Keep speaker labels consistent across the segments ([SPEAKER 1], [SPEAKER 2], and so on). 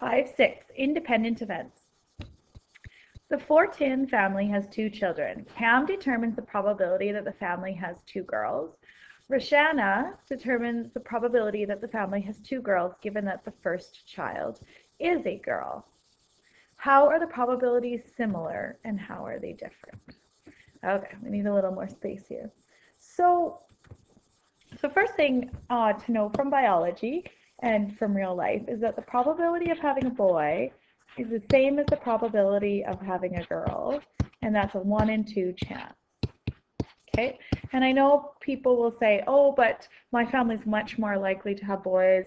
[SPEAKER 1] 5-6, independent events. The Fortin family has 2 children. Cam determines the probability that the family has 2 girls. Roshana determines the probability that the family has 2 girls given that the first child is a girl. How are the probabilities similar and how are they different? Okay, we need a little more space here. So first thing to know from biology and from real life is that the probability of having a boy is the same as the probability of having a girl, and that's a 1 in 2 chance. Okay, and I know people will say, oh, but my family's much more likely to have boys.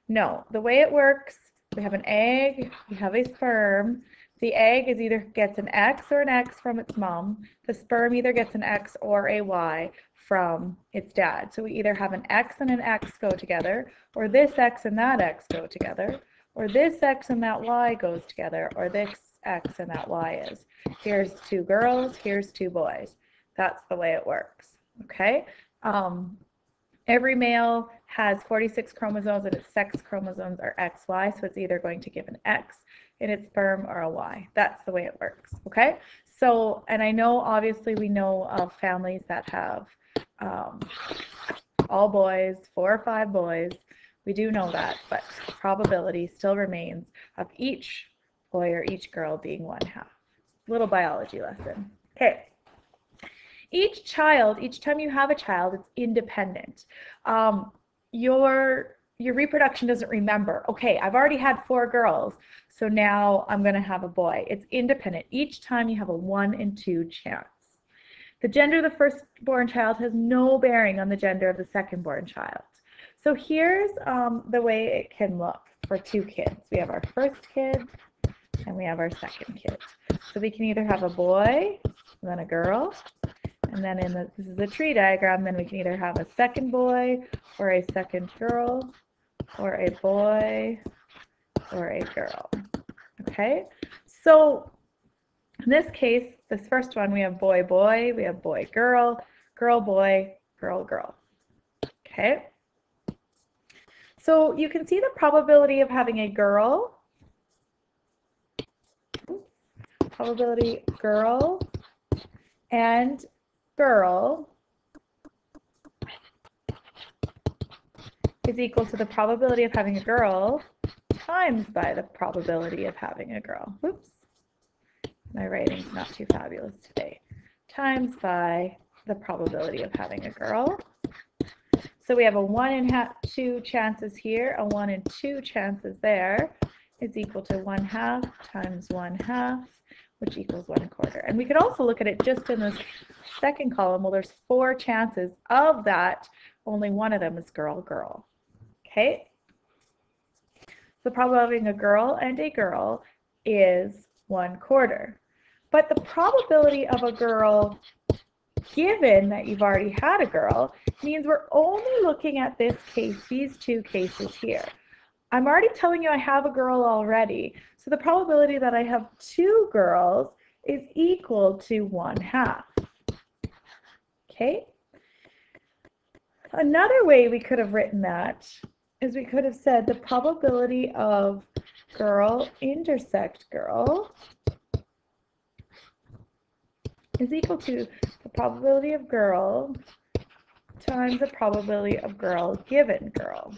[SPEAKER 1] No, the way it works, we have an egg, we have a sperm. The egg is either gets an X or an X from its mom. The sperm either gets an X or a Y from its dad. So we either have an X and an X go together, or this X and that X go together, or this X and that Y goes together, or this X and that Y is. Here's 2 girls, here's 2 boys. That's the way it works, okay? Every male has 46 chromosomes and its sex chromosomes are XY, so it's either going to give an X in its sperm or a Y. That's the way it works, okay? So, and I know obviously we know of families that have all boys, 4 or 5 boys. We do know that, but probability still remains of each boy or each girl being 1/2. Little biology lesson. Okay. Each time you have a child, it's independent. Your reproduction doesn't remember, okay, I've already had 4 girls, so now I'm going to have a boy. It's independent. Each time you have a 1 in 2 chance. The gender of the firstborn child has no bearing on the gender of the secondborn child. So here's the way it can look for 2 kids. We have our first kid and we have our second kid. So we can either have a boy and then a girl, and then this is a tree diagram, then we can either have a second boy or a second girl or a boy or a girl. Okay, so in this case, this first one, we have boy, boy, we have boy, girl, girl, boy, girl, girl. Okay, so you can see the probability of having a girl, probability girl and girl is equal to the probability of having a girl times by the probability of having a girl. Whoops, my writing's not too fabulous today. Times by the probability of having a girl. So we have a 1 in 2 chances here, a 1 in 2 chances there is equal to 1/2 times 1/2, which equals 1/4. And we could also look at it just in this second column. Well, there's 4 chances of that. Only one of them is girl, girl. Okay? So the probability of having a girl and a girl is 1/4. But the probability of a girl, given that you've already had a girl, means we're only looking at this case, these 2 cases here. I'm already telling you I have a girl already, so the probability that I have 2 girls is equal to 1/2. Okay? Another way we could have written that is we could have said the probability of girl intersect girl is equal to the probability of girl times the probability of girl given girl.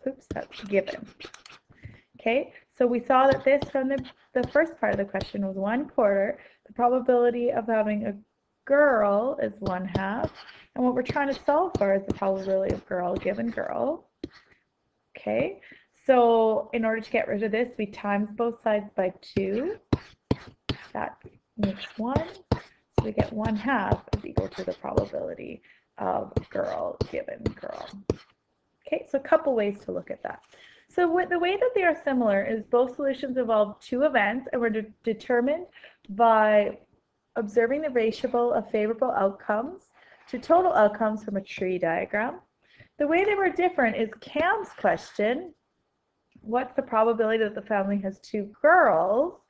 [SPEAKER 1] Oops, that's given. Okay, so we saw that this from the first part of the question was 1/4. The probability of having a girl is 1/2. And what we're trying to solve for is the probability of girl given girl. Okay, so in order to get rid of this, we times both sides by 2. That makes 1. So we get 1/2 is equal to the probability of girl given girl. Okay, so a couple ways to look at that. So the way that they are similar is both solutions involve 2 events and were determined by observing the ratio of favorable outcomes to total outcomes from a tree diagram. The way they were different is Cam's question, what's the probability that the family has 2 girls,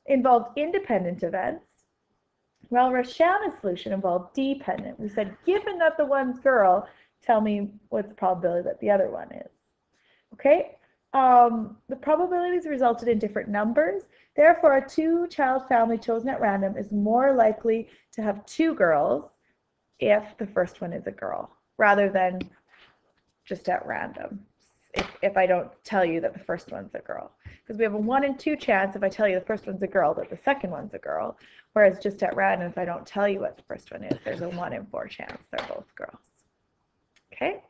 [SPEAKER 1] involved independent events, while Roshana's solution involved dependent. We said, given that the one's girl, tell me what the probability that the other one is. Okay, the probabilities resulted in different numbers. Therefore, a two-child family chosen at random is more likely to have two girls if the first one is a girl, rather than just at random. If I don't tell you that the first one's a girl. Because we have a 1 in 2 chance if I tell you the first one's a girl that the second one's a girl. Whereas just at random, if I don't tell you what the first one is, there's a 1 in 4 chance they're both girls. Okay?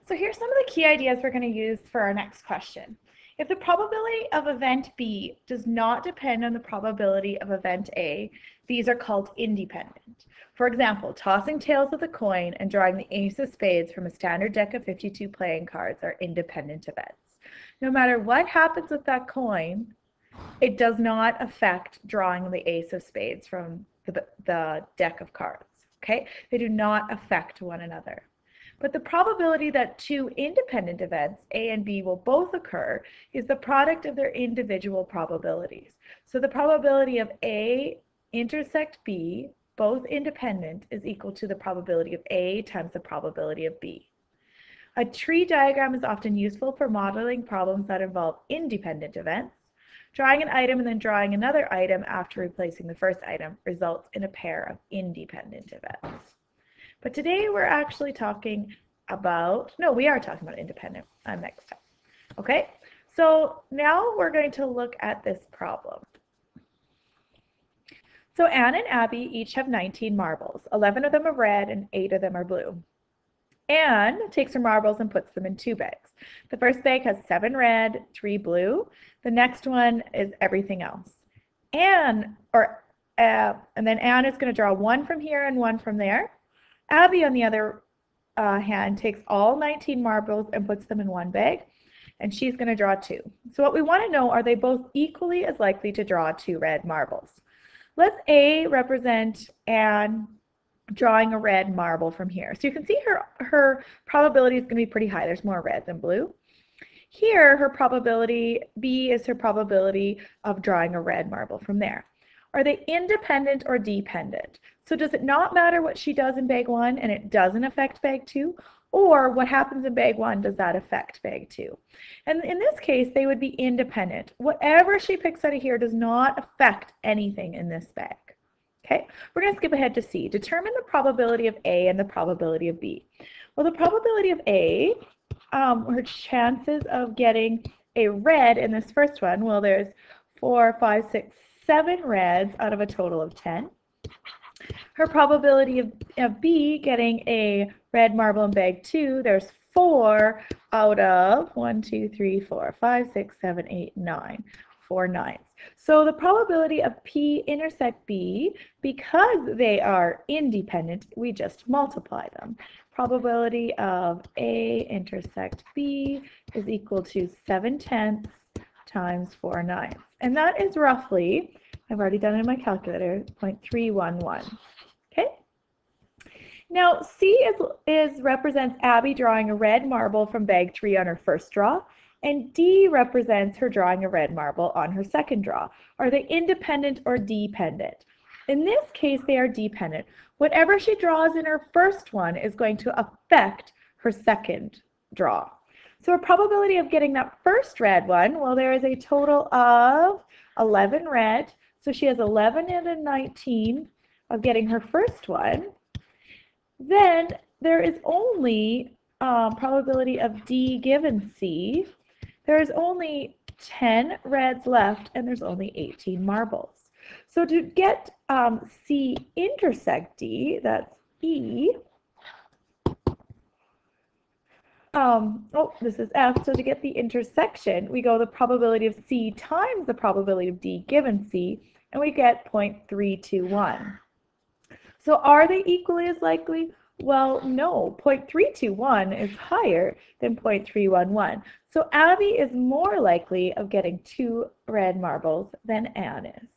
[SPEAKER 1] So here's some of the key ideas we're going to use for our next question. If the probability of event B does not depend on the probability of event A, these are called independent. For example, tossing tails of the coin and drawing the ace of spades from a standard deck of 52 playing cards are independent events. No matter what happens with that coin, it does not affect drawing the ace of spades from the deck of cards. Okay? They do not affect one another. But the probability that two independent events, A and B, will both occur is the product of their individual probabilities. So the probability of A intersect B, both independent, is equal to the probability of A times the probability of B. A tree diagram is often useful for modeling problems that involve independent events. Drawing an item and then drawing another item after replacing the first item results in a pair of independent events. But today we're actually talking about, no, we are talking about independent. I'm mixed up. Okay, so now we're going to look at this problem. So Anne and Abby each have 19 marbles. 11 of them are red and 8 of them are blue. Anne takes her marbles and puts them in 2 bags. The first bag has 7 red, 3 blue. The next one is everything else. And then Anne is going to draw 1 from here and 1 from there. Abby, on the other hand, takes all 19 marbles and puts them in 1 bag, and she's going to draw 2. So what we want to know, are they both equally as likely to draw 2 red marbles? Let's A represent Anne drawing a red marble from here. So you can see her probability is going to be pretty high. There's more red than blue. Here, her probability, B is her probability of drawing a red marble from there. Are they independent or dependent? So does it not matter what she does in bag 1 and it doesn't affect bag 2? Or what happens in bag 1, does that affect bag 2? And in this case, they would be independent. Whatever she picks out of here does not affect anything in this bag. Okay, we're going to skip ahead to C. Determine the probability of A and the probability of B. Well, the probability of A, her chances of getting a red in this first one, well, there's 4, 5, 6, 7 reds out of a total of 10. Her probability of B getting a red marble in bag 2, there's 4 out of 1, 2, 3, 4, 5, 6, 7, 8, 9. 4 nines. So the probability of P intersect B, because they are independent, we just multiply them. Probability of A intersect B is equal to 7/10 times 4 nines. And that is roughly, I've already done it in my calculator, 0.311. Okay? Now C represents Abby drawing a red marble from bag 3 on her first draw, and D represents her drawing a red marble on her second draw. Are they independent or dependent? In this case, they are dependent. Whatever she draws in her first one is going to affect her second draw. So her probability of getting that first red one, well, there is a total of 11 red. So she has 11 and a 19 of getting her first one. Then there is only probability of D given C. There is only 10 reds left, and there's only 18 marbles. So to get C intersect D, that's E. This is F. So to get the intersection, we go the probability of C times the probability of D given C, and we get 0.321. So are they equally as likely? Well, no, 0.321 is higher than 0.311. So Abby is more likely of getting 2 red marbles than Anne is.